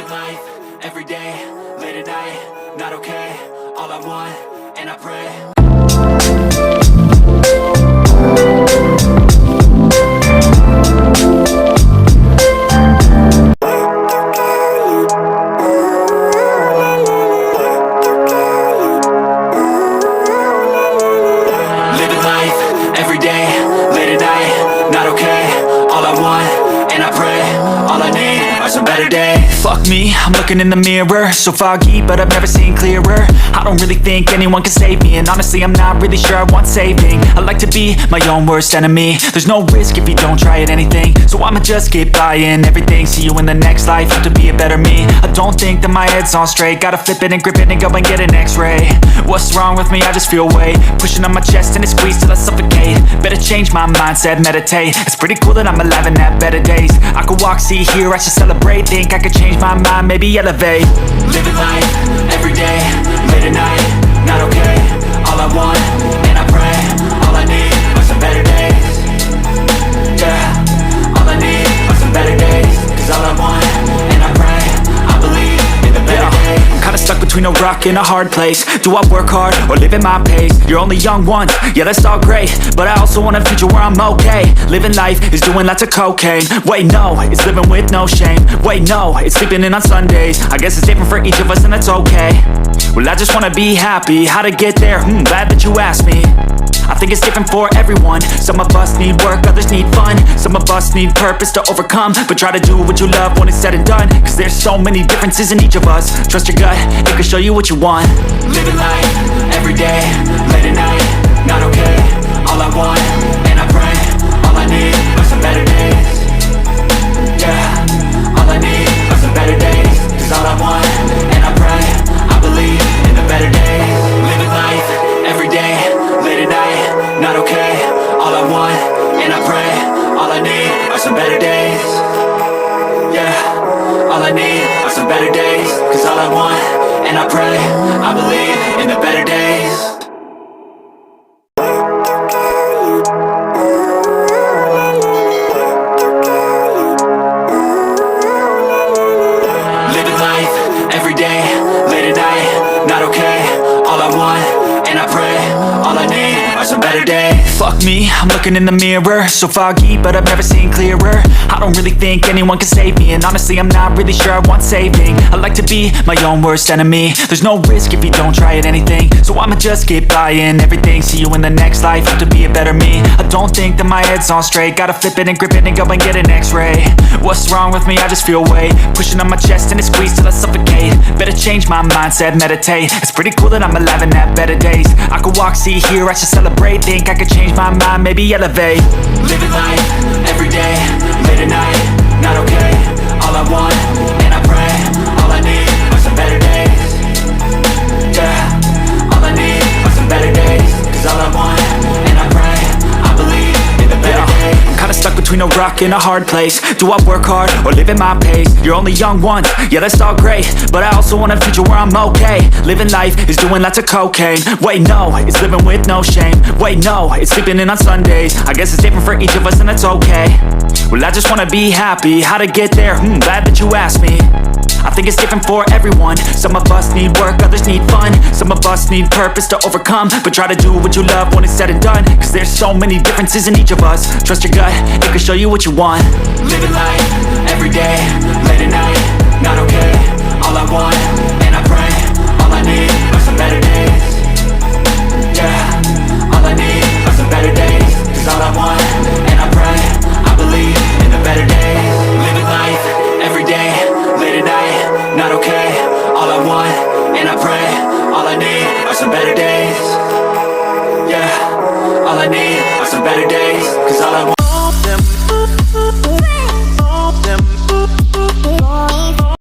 Living life, everyday, late at night, not okay. All I want, and I pray. Living life, everyday, late at night, not okay. All I want, and I pray. All I need are some better days. Fuck me, I'm looking in the mirror, so foggy, but I've never seen clearer. I don't really think anyone can save me, and honestly I'm not really sure I want saving. I like to be my own worst enemy. There's no risk if you don't try at anything, so I'ma just keep buying everything. See you in the next life, have to be a better me. I don't think that my head's on straight, gotta flip it and grip it and go and get an x-ray. What's wrong with me? I just feel weight pushing on my chest and it squeezes till I suffocate. Better change my mindset, meditate. It's pretty cool that I'm alive and have better days. I could walk, see, hear, I should celebrate. Think I could change my mind, maybe elevate. Living life, everyday, late at night, not okay. All I want, and I pray. All I need are some better days. Yeah, all I need are some better days. Cause all I want, and I pray, I believe in the better days. I'm kinda stuck between a rock and a hard place. Do I work hard or live at my pace? You're only young once, yeah that's all great, but I also want a future where I'm okay. Living life is doing lots of cocaine. Wait no, it's living with no shame. Wait no, it's sleeping in on Sundays. I guess it's different for each of us and that's okay. Well I just wanna be happy, how to get there? Glad that you asked me. I think it's different for everyone. Some of us need work, others need fun. Some of us need purpose to overcome. But try to do what you love when it's said and done. Cause there's so many differences in each of us. Trust your gut, it can show you what you want. Living life, everyday, late at night, not okay. All I want, and I pray. All I need are some better days. Yeah, all I need are some better days. Cause all I want, and I pray, I believe in the better days. Living life, everyday, late at night, not okay. All I want, and I pray. All I need are some better days. Yeah, all I need are some better days. Cause all I want, and I pray, I believe in the better days. Living life, everyday, late at night, not okay. All I want, and I pray. All I need are some better days. Fuck me, I'm looking in the mirror, so foggy, but I've never seen clearer. I don't really think anyone can save me, and honestly I'm not really sure I want saving. I like to be my own worst enemy. There's no risk if you don't try at anything, so I'ma just keep buying everything. See you in the next life, have to be a better me. I don't think that my head's on straight, gotta flip it and grip it and go and get an x-ray. What's wrong with me? I just feel weight pushing on my chest and it squeezes till I suffocate. Better change my mindset, meditate. It's pretty cool that I'm alive and have better days. I could walk, see, hear, I should celebrate. Think I could change my mind, maybe elevate. Living life, everyday, late at night, not okay. All I want, and I pray. All I need are some better days. Yeah, all I need are some better days. Cause all I want, and I pray, I believe in the better days. I'm kinda stuck between a rock and a hard place. Do I work hard or live at my pace? You're only young once, yeah that's all great, but I also want a future where I'm okay. Living life is doing lots of cocaine. Wait no, it's living with no shame. Wait no, it's sleeping in on Sundays. I guess it's different for each of us and that's okay. Well I just wanna be happy, how to get there? Glad that you asked me. I think it's different for everyone. Some of us need work, others need fun. Some of us need purpose to overcome. But try to do what you love when it's said and done. Cause there's so many differences in each of us. Trust your gut, it can show you what you want. Living life, everyday, late at night, not okay. All I want, and I pray. All I need are some better days. Yeah, all I need are some better days. Cause all I want, and I pray, I believe in the better days. Living life, everyday, late at night, not okay. All I want, and I pray. All I need are some better days. Yeah, all I need are some better days. Cause all I want